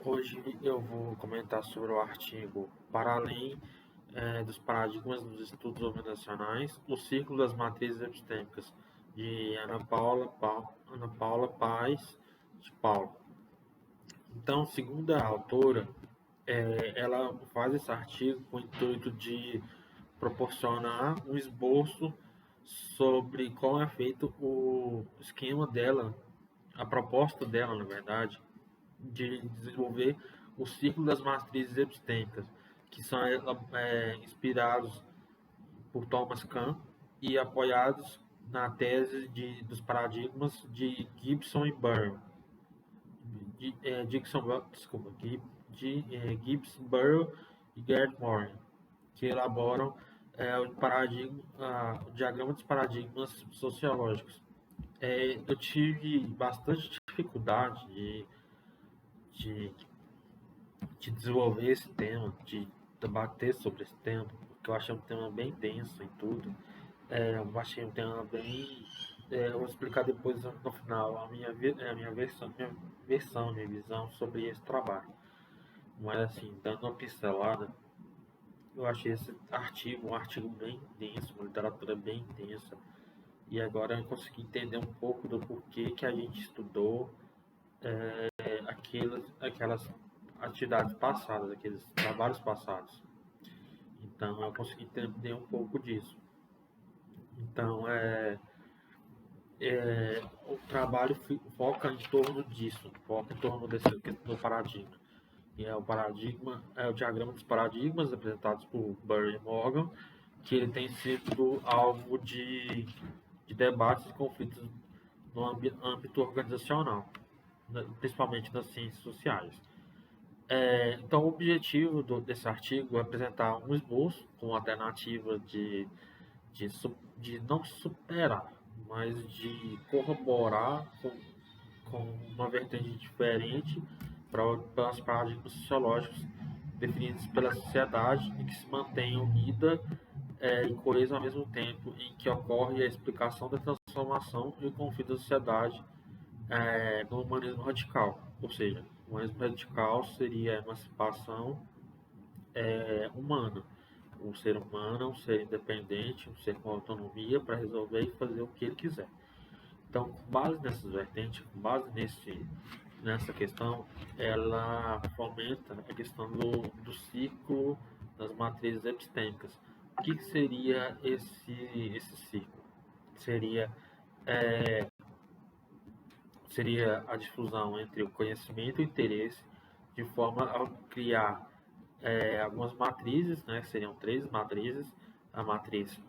Hoje eu vou comentar sobre o artigo Para além dos paradigmas dos estudos organizacionais, o ciclo das matrizes epistêmicas, de Ana Paula Paz de Paula. Então, segundo a autora, ela faz esse artigo com o intuito de proporcionar um esboço sobre como é feito o esquema dela, a proposta dela, na verdade, de desenvolver o ciclo das matrizes epistêmicas, que são inspirados por Thomas Kuhn e apoiados na tese dos paradigmas de Gibson e Burrow, Gibson, Burrow e Gerd Morin, que elaboram o diagrama dos paradigmas sociológicos. Eu tive bastante dificuldade de de desenvolver esse tema, de debater sobre esse tema, porque eu achei um tema bem denso em tudo. Eu achei um tema bem. Eu vou explicar depois no final minha visão sobre esse trabalho. Mas assim, dando uma pincelada, eu achei esse artigo um artigo bem denso, uma literatura bem densa. E agora eu consegui entender um pouco do porquê que a gente estudou aquelas atividades passadas, aqueles trabalhos passados. Então eu consegui entender um pouco disso. Então o trabalho foca em torno disso, foca em torno desse do paradigma. E é o diagrama dos paradigmas apresentados por Burry e Morgan, que ele tem sido alvo de debates e conflitos no âmbito organizacional, principalmente nas ciências sociais. Então, o objetivo desse artigo é apresentar um esboço com alternativa de não superar, mas de corroborar com uma vertente diferente para os paradigmas sociológicos definidos pela sociedade e que se mantenham unida e coesa ao mesmo tempo em que ocorre a explicação da transformação e o conflito da sociedade no humanismo radical. Ou seja, o humanismo radical seria a emancipação humana. O ser humano é um ser independente, um ser com autonomia para resolver e fazer o que ele quiser. Então, com base nessas vertentes, com base nessa questão, ela fomenta a questão do ciclo das matrizes epistêmicas. O que seria esse ciclo? Seria, seria a difusão entre o conhecimento e o interesse, de forma a criar algumas matrizes, né, seriam três matrizes: a matriz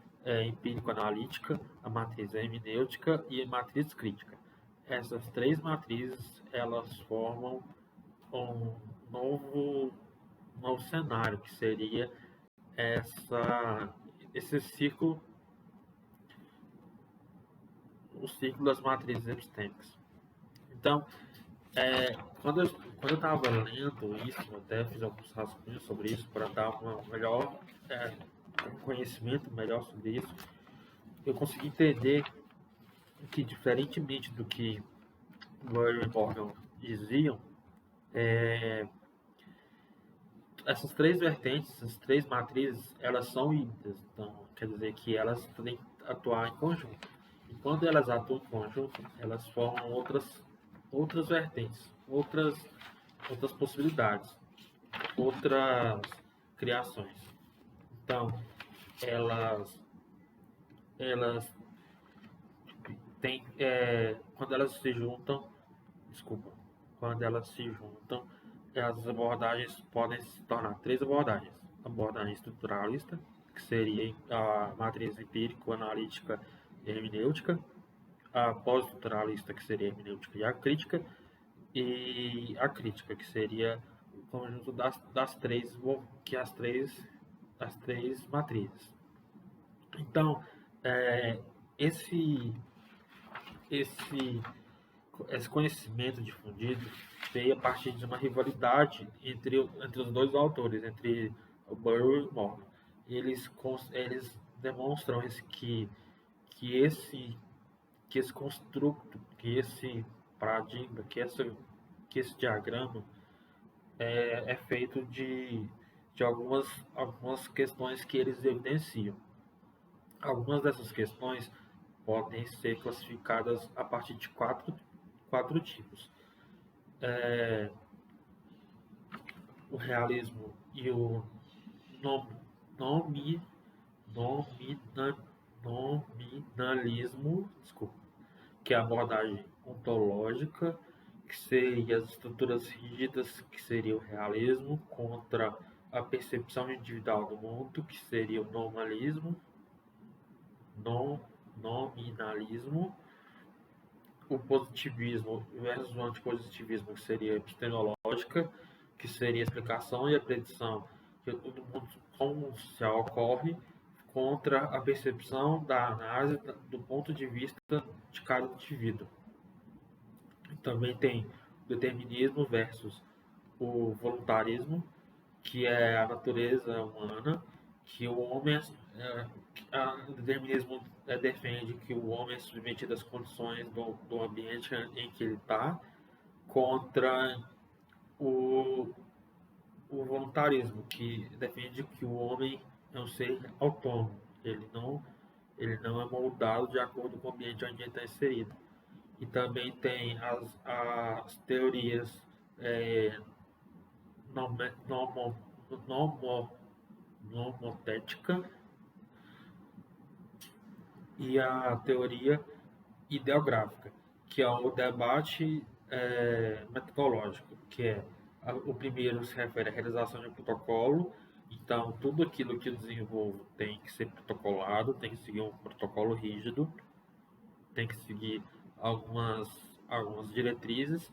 empírico-analítica, a matriz hermenêutica e a matriz crítica. Essas três matrizes elas formam um novo, novo cenário, que seria esse ciclo, o ciclo das matrizes epistêmicas. Então, quando eu estava lendo isso, eu até fiz alguns rascunhos sobre isso para dar um conhecimento melhor sobre isso. Eu consegui entender que, diferentemente do que Murray e Morgan diziam, essas três vertentes, essas três matrizes, elas são híbridas. Então, quer dizer que elas podem atuar em conjunto. E quando elas atuam em conjunto, elas formam outras vertentes, outras possibilidades, outras criações. Então, elas, elas têm, quando elas se juntam, desculpa, quando elas se juntam, as abordagens podem se tornar três abordagens: a abordagem estruturalista, que seria a matriz empírico-analítica e hermenêutica; a pós-estruturalista, que seria a hermenêutica e a crítica, que seria o conjunto das três, as três matrizes. Então, é, esse, esse, esse conhecimento difundido veio a partir de uma rivalidade entre os dois autores, entre o Burrow e o Morgan. Eles demonstram que esse que esse construto, que esse paradigma, que esse diagrama é feito de algumas questões que eles evidenciam. Algumas dessas questões podem ser classificadas a partir de quatro tipos. O realismo e o nom, nomi, nomina, nominalismo, desculpa, que é a abordagem ontológica, que seria as estruturas rígidas, que seria o realismo, contra a percepção individual do mundo, que seria o normalismo, nominalismo, o positivismo versus o antipositivismo, que seria a epistemológica, que seria a explicação e a predição de todo mundo como se ocorre, contra a percepção da análise do ponto de vista de cada indivíduo. Também tem o determinismo versus o voluntarismo, que é a natureza humana, que o homem o determinismo defende que o homem é submetido às condições do ambiente em que ele está, contra o, o voluntarismo, que defende que o homem é um ser autônomo, ele não é moldado de acordo com o ambiente onde ele está inserido. E também tem as teorias nomotética e a teoria ideográfica, que é o debate metodológico, que é o primeiro se refere à realização de um protocolo. Então, tudo aquilo que eu desenvolvo tem que ser protocolado, tem que seguir um protocolo rígido, tem que seguir algumas diretrizes,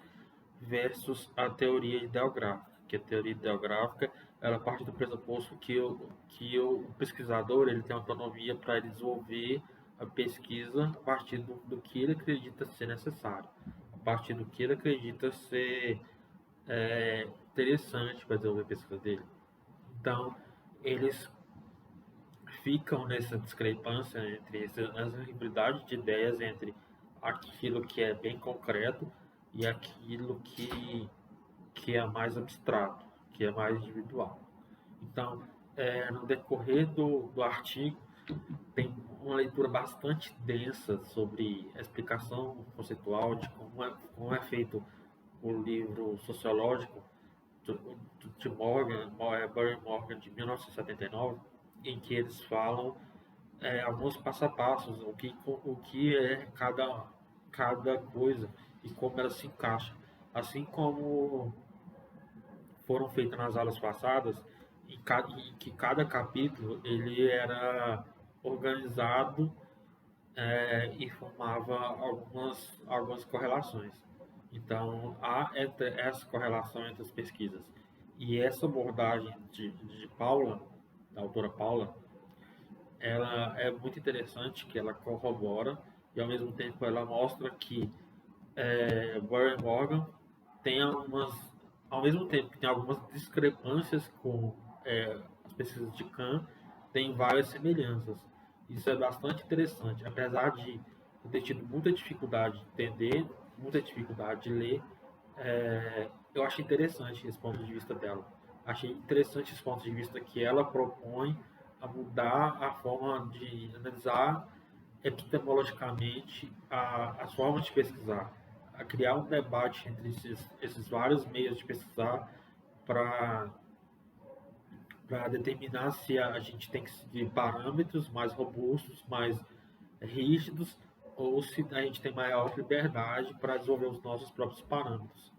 versus a teoria ideográfica, que a teoria ideográfica ela parte do pressuposto que o pesquisador ele tem autonomia para desenvolver a pesquisa a partir do que ele acredita ser necessário, a partir do que ele acredita ser interessante para desenvolver a pesquisa dele. Então, eles ficam nessa discrepância entre essa hibridade de ideias entre aquilo que é bem concreto e aquilo que é mais abstrato, que é mais individual. Então, no decorrer do artigo, tem uma leitura bastante densa sobre a explicação conceitual de como é feito o livro sociológico de Barry Morgan, de 1979, em que eles falam alguns passo a passos, o que é cada coisa e como ela se encaixa. Assim como foram feitas nas aulas passadas, em que cada capítulo ele era organizado e formava algumas correlações. Então, há essa correlação entre as pesquisas. E essa abordagem de Paula, da autora Paula, ela é muito interessante, que ela corrobora e, ao mesmo tempo, ela mostra que Barry Morgan tem ao mesmo tempo que tem algumas discrepâncias com as pesquisas de Kahn, tem várias semelhanças. Isso é bastante interessante, apesar de eu ter tido muita dificuldade de entender, muita dificuldade de ler, eu achei interessante esse ponto de vista dela. Achei interessante esse ponto de vista que ela propõe a mudar a forma de analisar epistemologicamente as formas de pesquisar, a criar um debate entre esses vários meios de pesquisar para determinar se a gente tem que seguir parâmetros mais robustos, mais rígidos, ou se a gente tem maior liberdade para desenvolver os nossos próprios parâmetros.